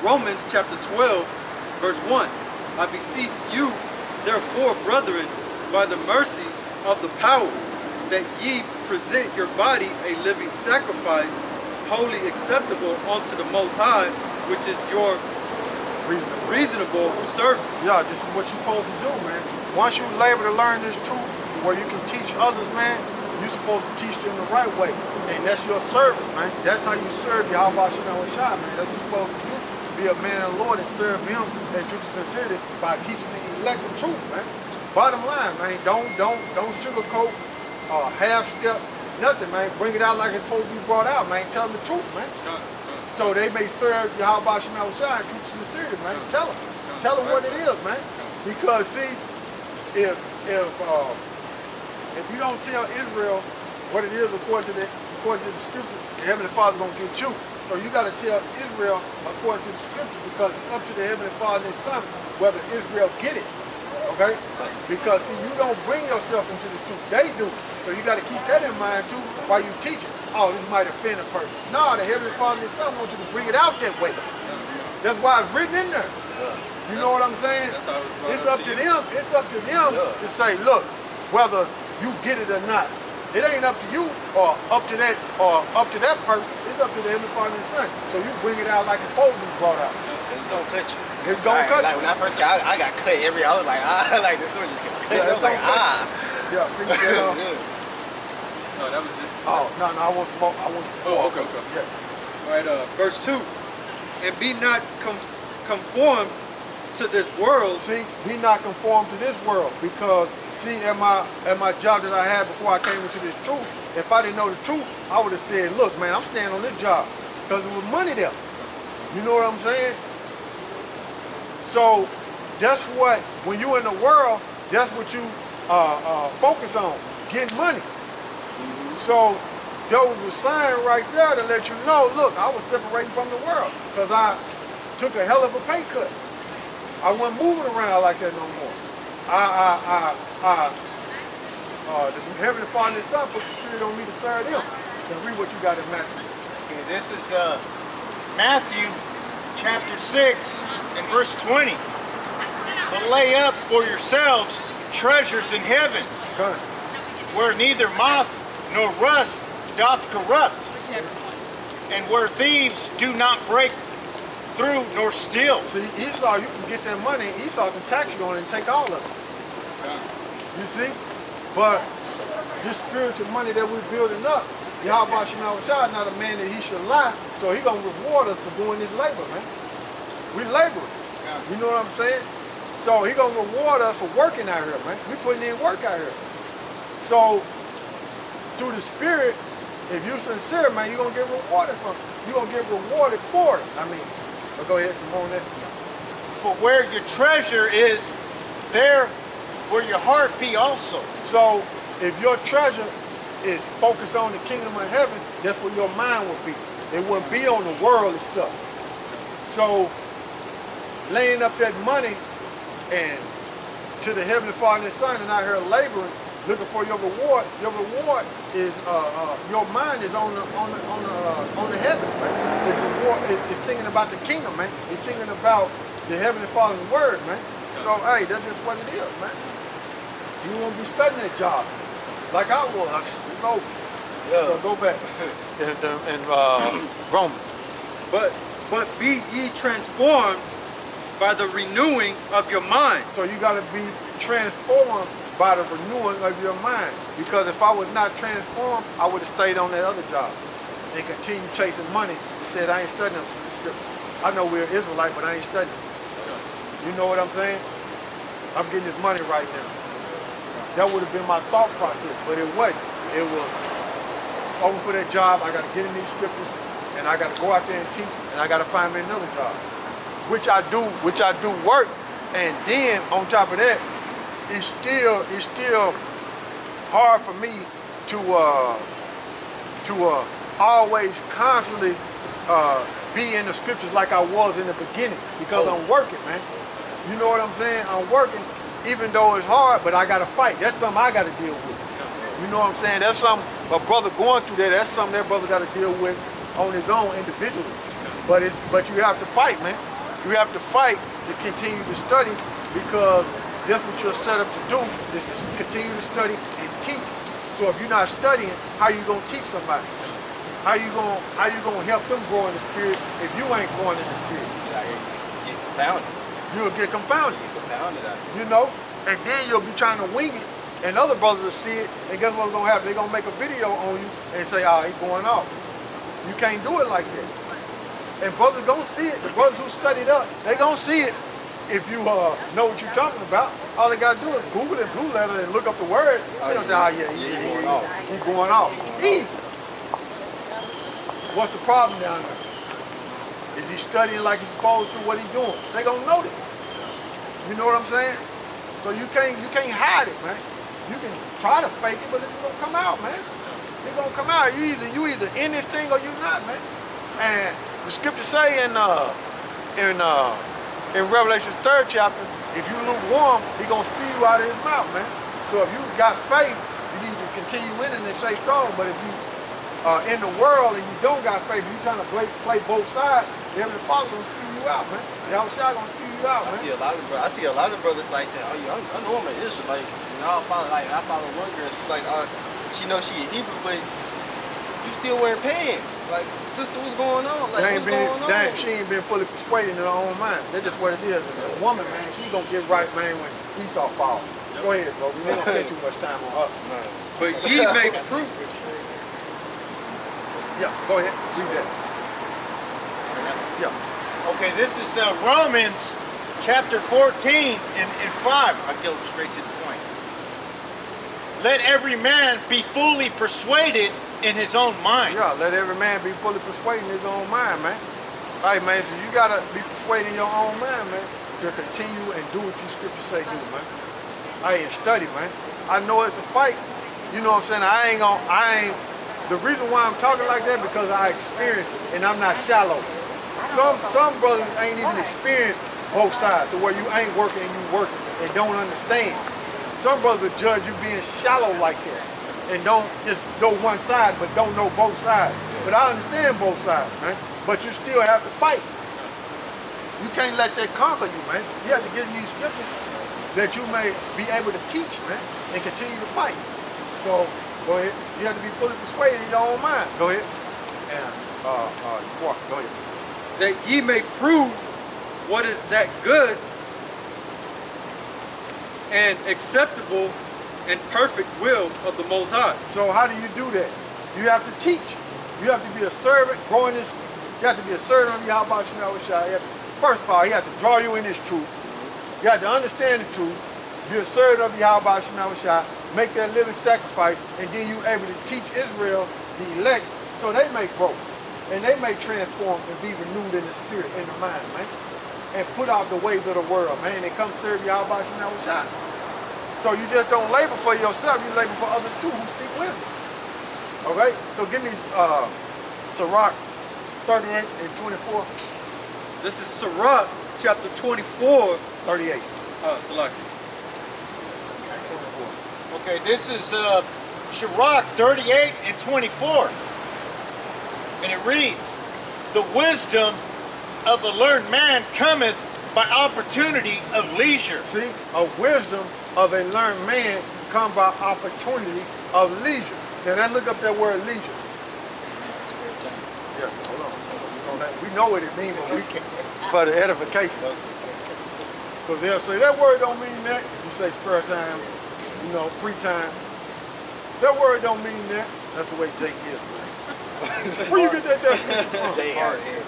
Romans chapter 12, verse 1. I beseech you, therefore, brethren, by the mercies of the powers, that ye present your body a living sacrifice, wholly acceptable unto the Most High, which is your reasonable service. Yeah, this is what you're supposed to do, man. Once you labor to learn this truth, where you can teach others, man, you're supposed to teach them the right way. And that's your service, man. That's how you serve YAHAWASHI, man. That's what you're supposed to do. Be a man of the Lord and serve him in truth and sincerity by teaching the elect the truth, man. Bottom line, man, don't sugarcoat, half-step, nothing, man. Bring it out like it's supposed to be brought out, man. Tell them the truth, man. So they may serve YAHAWASHI in truth and sincerity, man. Tell them what it is, man. Because see, if you don't tell Israel what it is according to the scripture, the Heavenly Father's gonna get you. So you gotta tell Israel according to the scripture, because it's up to the Heavenly Father and His Son whether Israel get it. Okay? Because see, you don't bring yourself into the truth. They do. So you gotta keep that in mind too while you teach it. Oh, this might offend a person. No, the Heavenly Father and His Son want you to bring it out that way. That's why it's written in there. You know what I'm saying? It's up to them. It's up to them to say, look, whether you get it or not. It ain't up to you or up to that person. It's up to the Heavenly Father and His Son. So you bring it out like it's supposed to be brought out. It's gonna cut you. It's gonna cut you. Like when I first got, I got cut I was like, like this one just get cut. I was like, Yeah, No, that was it. Oh, no, I want smoke. Oh, okay. Yeah. All right, verse 2. And be not conformed to this world. See, be not conformed to this world, because see, at my job that I had before I came into this truth, if I didn't know the truth, I would have said, look, man, I'm staying on this job because there was money there. You know what I'm saying? So that's what, when you're in the world, that's what you focus on, getting money. So there was a sign right there to let you know, look, I was separating from the world because I took a hell of a pay cut. I wasn't moving around like that no more. The Heavenly Father and His Son put the Spirit on me to serve them. And read what you got in Matthew. Okay, this is Matthew chapter 6 and verse 20. But lay up for yourselves treasures in heaven, where neither moth nor rust doth corrupt, and where thieves do not break through nor steal. See, Esau, you can get that money, Esau can tax you on it and take all of it. You see? But this spiritual money that we're building up, YAHAWASHI not a man that he should lie, so he gonna reward us for doing this labor, man. We laboring. You know what I'm saying? So he gonna reward us for working out here, man. We putting in work out here. So through the Spirit, if you're sincere, man, you're gonna get rewarded from it. You're gonna get rewarded for it. I mean, but go ahead, Simone. For where your treasure is, there will your heart be also. So if your treasure is focused on the kingdom of heaven, that's where your mind will be. It wouldn't be on the world and stuff. So laying up that money and to the Heavenly Father and His Son and out here laboring, looking for your reward is your mind is on the heaven, man. It's thinking about the kingdom, man. It's thinking about the Heavenly Father's word, man. So hey, that's just what it is, man. You won't be studying that job like I was. It's over. Yeah. So go back in Romans. But be ye transformed by the renewing of your mind. So you got to be transformed by the renewing of your mind. Because if I was not transformed, I would have stayed on that other job and continued chasing money and said, I ain't studying the scripture. I know we're Israelite, but I ain't studying. You know what I'm saying? I'm getting this money right now. That would have been my thought process, but it wasn't. It was over for that job, I got to get in these scriptures, and I got to go out there and teach, and I got to find me another job. Which I do work, and then on top of that, it's still hard for me to always constantly be in the scriptures like I was in the beginning, because I'm working, man. You know what I'm saying? I'm working, even though it's hard, but I gotta fight. That's something I gotta deal with. You know what I'm saying? That's something a brother going through that. That's something that brother gotta deal with on his own individually. But you have to fight, man. You have to fight to continue to study because that's what you're set up to do, is to continue to study and teach. So if you're not studying, how you gonna teach somebody? How you gonna help them grow in the spirit if you ain't growing in the spirit? Get confounded. You'll get confounded. Get confounded out of it. You know? And then you'll be trying to wing it, and other brothers will see it, and guess what's gonna happen? They're gonna make a video on you and say, oh, he's going off. You can't do it like that. And brothers gonna see it. The brothers who studied up, they gonna see it. If you know what you're talking about, all they gotta do is Google it, Blue Letter, and look up the word. They don't say, oh yeah, he's going off. Easy. What's the problem down there? Is he studying like he's supposed to? What he doing? They gonna notice. You know what I'm saying? So you can't hide it, man. You can try to fake it, but it's gonna come out, man. It's gonna come out. You either in this thing or you not, man. And the scripture say in Revelation 3rd chapter, if you lukewarm, he gonna spew you out of his mouth, man. So if you got faith, you need to continue in it and stay strong. But if you are in the world and you don't got faith, you trying to play both sides, the Heavenly Father gonna spew you out, man. YAHAWASHI gonna spew you out, man. I see a lot of brothers like that. Oh, yeah, I know I'm an Israelite. And I follow one girl. She's like, she knows she a Hebrew, but you still wearing pants. Like, sister, what's going on? Like, what's going on? She ain't been fully persuaded in her own mind. That's just what it is. A woman, man, she gonna get right, man, when Esau falls. Go ahead, bro. We ain't gonna spend too much time on her. But ye may prove. Yeah, go ahead. Read that. Yeah. Okay, this is Romans chapter 14 and 5. I'll go straight to the point. Let every man be fully persuaded in his own mind. Yeah, let every man be fully persuaded in his own mind, man. All right, man, so you gotta be persuaded in your own mind, man, to continue and do what your scriptures say do, man. I ain't study, man. I know it's a fight. You know what I'm saying? The reason why I'm talking like that because I experienced it and I'm not shallow. Some brothers ain't even experienced both sides to where you ain't working and you working and don't understand. Some brothers judge you being shallow like that and don't just go one side but don't know both sides. But I understand both sides, man. But you still have to fight. You can't let that conquer you, man. You have to get in these scriptures that you may be able to teach, man, and continue to fight. So go ahead. You have to be fully persuaded in your own mind. Go ahead. And go ahead. That ye may prove what is that good and acceptable and perfect will of the Most High. So how do you do that? You have to teach. You have to be a servant, growing this. You have to be a servant of YAHAWASHI. First of all, he has to draw you in this truth. You have to understand the truth. Be a servant of YAHAWASHI. Make that living sacrifice, and then you're able to teach Israel, the elect, so they may grow. And they may transform and be renewed in the spirit, in the mind, man. And put out the ways of the world, man. And come serve YAHAWASHI. So you just don't labor for yourself, you labor for others too who seek wisdom. All right? So give me Sirach 38 and 24. This is Sirach chapter 24. 38. Salaki. Okay, this is Sirach 38 and 24. And it reads, the wisdom of a learned man cometh by opportunity of leisure. See, a wisdom of a learned man come by opportunity of leisure. Now let's look up that word leisure. Spare time. Yeah, hold on. We know what it means, but we can't for the edification. Because they'll say that word don't mean that. You say spare time, you know, free time. That word don't mean that. That's the way Jake is, man. Where you get that definition from? Jay hard head.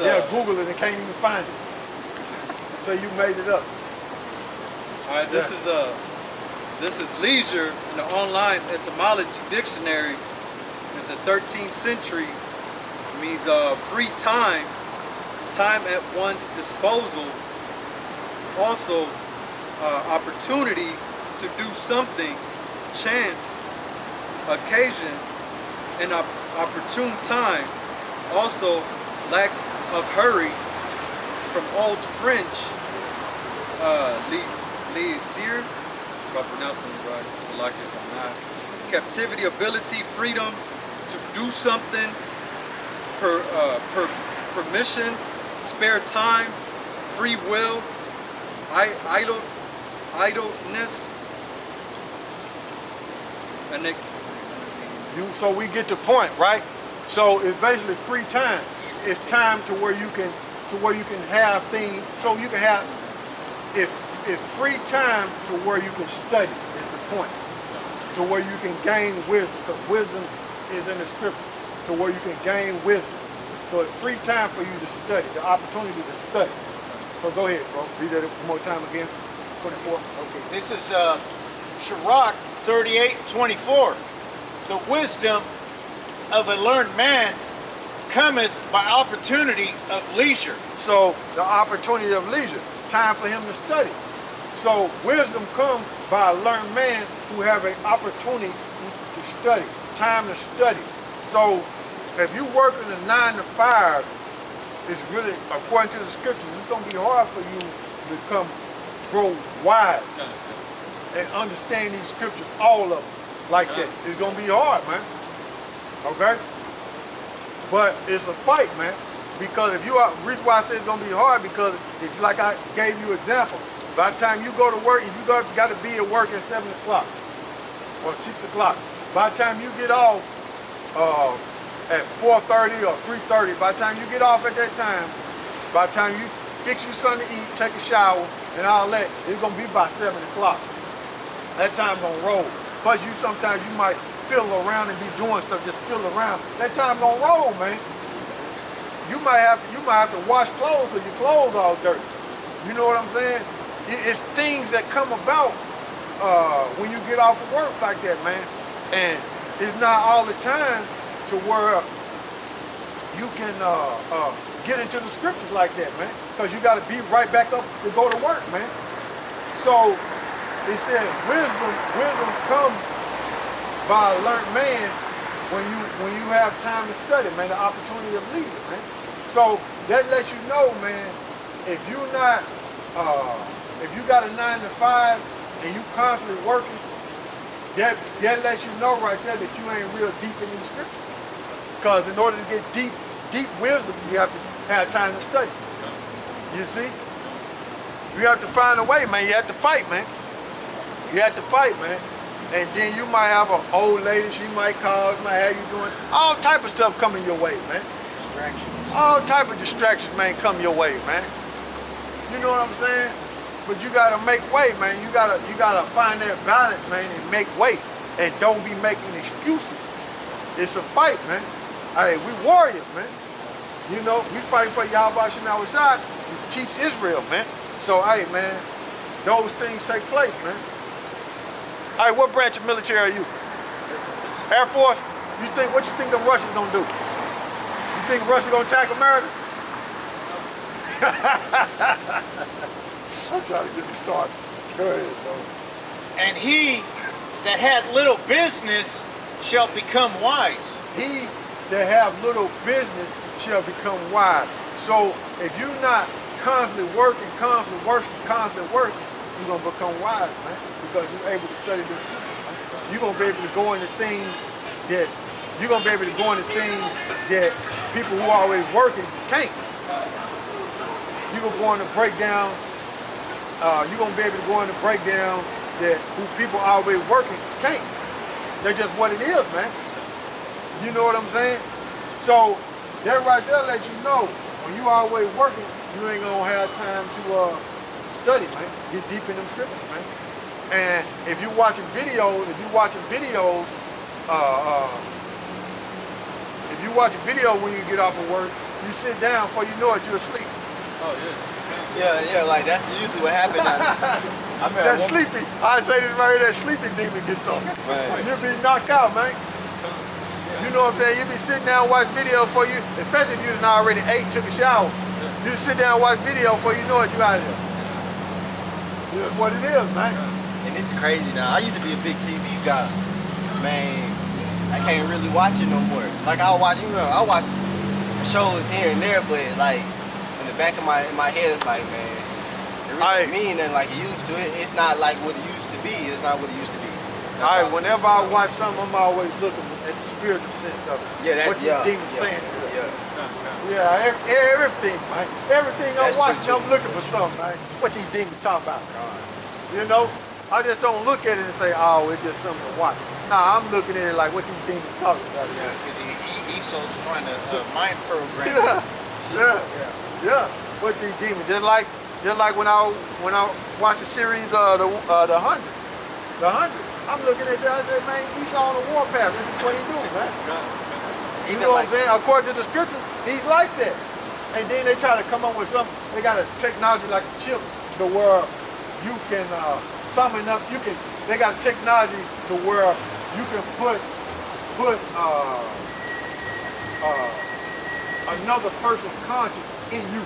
Yeah, Google it and can't even find it. So you made it up. All right, this is leisure in the online etymology dictionary. It's the 13th century. It means free time, time at one's disposal. Also, opportunity to do something, chance, occasion, an opportune time. Also, lack of hurry. From Old French, Leisir, if I'm pronouncing it right, Salaki if I'm not. Captivity, ability, freedom to do something, permission, spare time, free will, idleness, and they, So we get the point, right? So it's basically free time. It's time to where you can have things. So you can have it's free time to where you can study. Is the point. To where you can gain wisdom, because wisdom is in the scripture. To where you can gain wisdom. So it's free time for you to study, the opportunity to study. So go ahead, bro. Read that one more time again. 24. Okay, this is Sirach 38:24. The wisdom of a learned man cometh by opportunity of leisure. So the opportunity of leisure, time for him to study. So wisdom comes by a learned man who have an opportunity to study, time to study. So if you work in a 9 to 5, it's really, according to the scriptures, it's going to be hard for you to grow wise and understand these scriptures, all of them, like that. It's going to be hard, man. Okay? But it's a fight, man. Because if you are, the reason why I say it's going to be hard, because if, like I gave you example, by the time you go to work, if you got to be at work at 7 o'clock or 6 o'clock, by the time you get off at 4:30 or 3:30, by the time you get off at that time, by the time you fix you something to eat, take a shower, and all that, it's going to be by 7 o'clock. That time going to roll. Plus, sometimes you might fiddle around and be doing stuff, just fiddle around. That time going to roll, man. You might have to wash clothes because your clothes all dirty. You know what I'm saying? It's things that come about when you get off of work like that, man. And it's not all the time to where you can get into the scriptures like that, man. Because you got to be right back up to go to work, man. So it says wisdom comes by a learned man when you have time to study, man, the opportunity of leisure, man. So that lets you know, man, if you're not, if you got a 9 to 5 and you constantly working, that lets you know right there that you ain't real deep in these scriptures. Because in order to get deep wisdom, you have to have time to study. You see? You have to find a way, man. You have to fight, man. You have to fight, man. And then you might have an old lady, she might call, she might have you doing all type of stuff coming your way, man. Distractions. All type of distractions, man, come your way, man. You know what I'm saying? But you gotta make way, man. You gotta find that balance, man, and make way. And don't be making excuses. It's a fight, man. Hey, we warriors, man. You know, we fighting for YAHAWASHI to teach Israel, man. So, hey, man, those things take place, man. All right, what branch of military are you? Air Force? What you think the Russians gonna do? You think Russia gonna attack America? I'm trying to get them started. Go ahead, bro. And he that had little business shall become wise. He that have little business shall become wise. So if you're not constantly working, you're gonna become wise, man. Because you're able to study this. You're gonna be able to go into things that people who are always working can't. You're gonna go into breakdown. You're gonna be able to go into breakdown that who people always working can't. That's just what it is, man. You know what I'm saying? So that right there lets you know when you always working, you ain't gonna have time to study, man. Get deep in them scriptures, man. And if you're watching videos, when you get off of work, you sit down before you know it, you're asleep. oh yeah. Yeah, like that's usually what happens. That sleepy, I say this right here, that sleepy demon gets on. Right. You'll be knocked out, man. You know what I'm saying? You'll be sitting down and watch video for you, especially if you done already ate, took a shower. You sit down and watch video for you know it, you out of there. That's what it is, man. And it's crazy now. I used to be a big TV guy. Man, I can't really watch it no more. Like I watch shows here and there, but like in the back of my head, it's like, man, it really mean nothing like it used to. It's not like what it used to be. It's not what it used to be. All right, whenever I watch something, I'm always looking at the spiritual sense of it. Yeah, what these demons saying. Yeah. Everything, man. Everything I'm That's watching, true, I'm looking for something, man. What these demons talk about. You know? I just don't look at it and say, oh, it's just something to watch. Nah, I'm looking at it like what these demons talking about. Yeah, because Esau's trying to mind program. Yeah. What these demons? Just like when I watched the series the 100. I'm looking at that, I say, man, Esau on the warpath. This is what he's doing, man. You know what I'm saying? According to the scriptures, he's like that. And then they try to come up with something. They got a technology like a chip to where you can summon up. They got a technology to where you can put another person's conscience in you.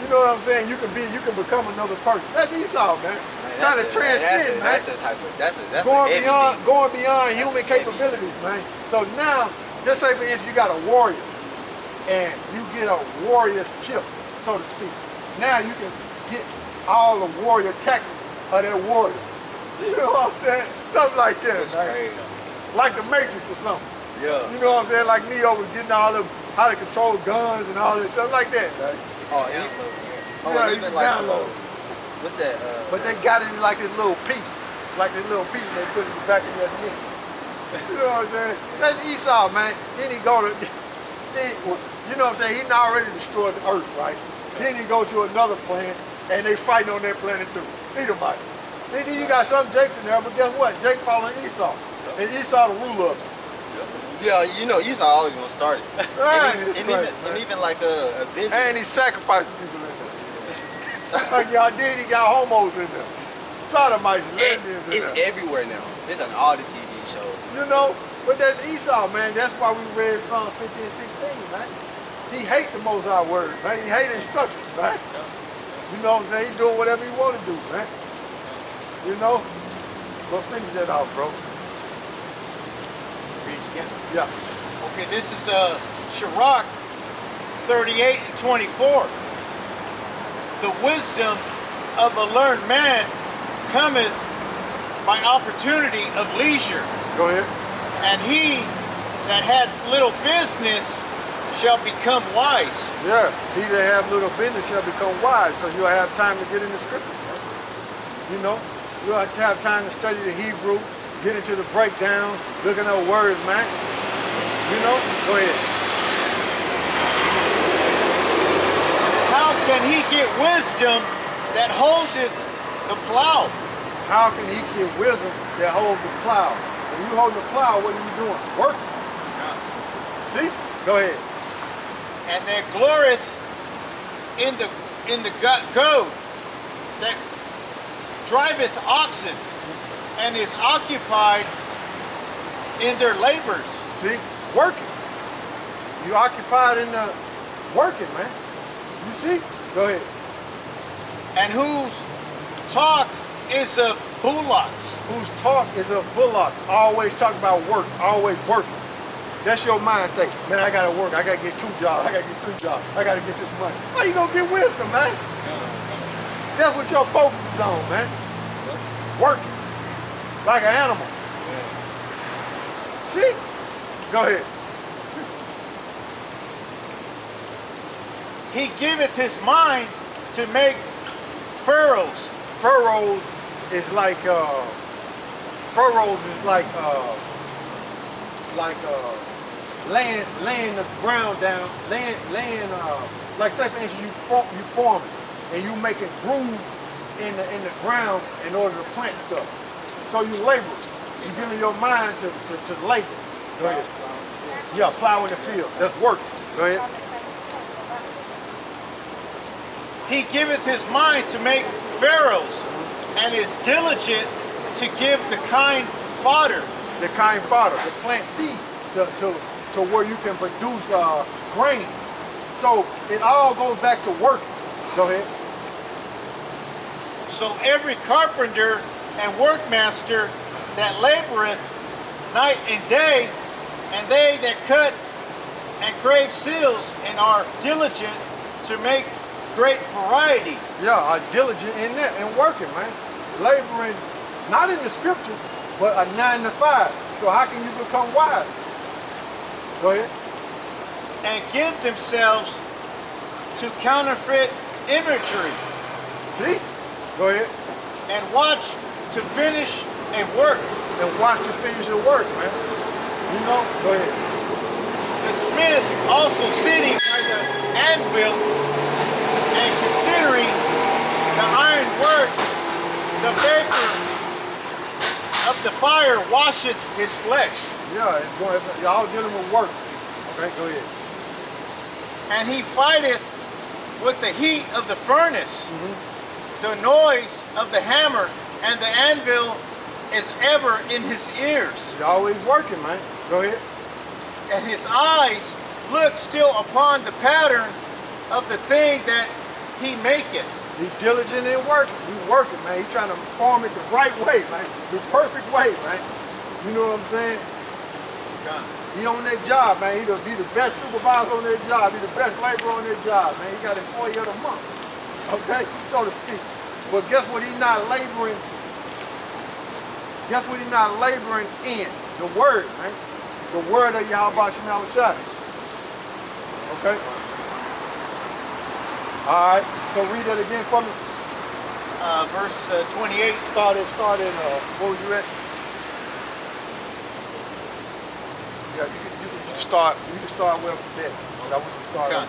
You know what I'm saying? You can become another person. That's Esau, man. Trying to transcend, man. That's going beyond human capabilities, man. So now, just say for instance, you got a warrior, and you get a warrior's chip, so to speak. Now you can get all the warrior tactics of that warrior. You know what I'm saying? Something like that, That's man. crazy. Like the Matrix or something. Yeah. You know what I'm saying? Like Neo was getting all them, how to control guns and all that stuff like that, man. And even like what's that? But they got it in like this little piece. Like this little piece they put in the back of your neck. You know what I'm saying? That's Esau, man. Then he go to, you know what I'm saying? He already destroyed the earth, right? Then he go to another planet, and they fighting on that planet too. Edomite. Then you got some Jakes in there, but guess what? Jake following Esau. And Esau the ruler of it. Yeah, you know, Esau always gonna start it. Right. and even like Avengers. And he's sacrificing people in there. Like y'all did, he got homos in there. Sodomites, lesbians in It's there. everywhere now. It's on all the TV shows. You know, but that's Esau, man. That's why we read Psalms 15 and 16, man. He hate the Most High word, man. He hate instructions, man. You know what I'm saying? He doing whatever he want to do, man. You know? But finish that off, bro. Yeah. Okay, this is Sirach 38 and 24. The wisdom of a learned man cometh by opportunity of leisure, Go ahead. and he that had little business shall become wise. Yeah. He that have little business shall become wise, because you'll have time to get in the scripture, man. You know? You'll have time to study the Hebrew, get into the breakdown, looking at words, man. You know? Go ahead. How can he get wisdom that holdeth the plow? How can he get wisdom that holds the plow? When you hold the plow, what are you doing? Working. See? Go ahead. And that glorieth in the goad that driveth oxen and is occupied in their labors. See? Working. You occupied in the working, man. You see? Go ahead. And whose talk is of bullocks. Whose talk is of bullock. Always talk about work. Always working. That's your mind state. Man, I gotta work. I gotta get 2 jobs. I gotta get 3 jobs. I gotta get this money. How you gonna get wisdom, man? That's what your focus is on, man. Working. Like an animal. See? Go ahead. He giveth his mind to make furrows. Furrows is like laying the ground down, laying like say for instance you farm it and you make it groove in the ground in order to plant stuff. So you labor. You're giving your mind to labor. Go ahead. Yeah, plow in the field. That's work. Go ahead. He giveth his mind to make furrows, and is diligent to give the kind fodder. The kind fodder, to plant seed, to where you can produce grain. So it all goes back to work. Go ahead. So every carpenter and workmaster that laboreth night and day, and they that cut and grave seals and are diligent to make great variety. Yeah, are diligent in there and working, man. Laboring, not in the scriptures, but a 9 to 5. So how can you become wise? Go ahead. And give themselves to counterfeit imagery. See? Go ahead. And watch to finish a work. And watch to finish the work, man. You know? Go ahead. The smith also sitting by the anvil and considering the iron work, the vapor of the fire washeth his flesh. Yeah, it's going, y'all dealing with work. Okay, go ahead. And he fighteth with the heat of the furnace. The noise of the hammer and the anvil is ever in his ears. He's always working, man. Go ahead. And his eyes look still upon the pattern of the thing that he maketh. He's diligent in working. He's working, man. He's trying to form it the right way, man. The perfect way, man. You know what I'm saying? He on that job, man. He'll be the best supervisor on that job. He the best laborer on that job, man. He got employee of the month. Okay? So to speak. But guess what he's not laboring? Guess what he's not laboring in? The word, man. The word of YAHAWASHI. Okay? Alright, so read that again for me. Verse 28. Start in, what was you at? Yeah, you can start well from there. That was the start. Okay.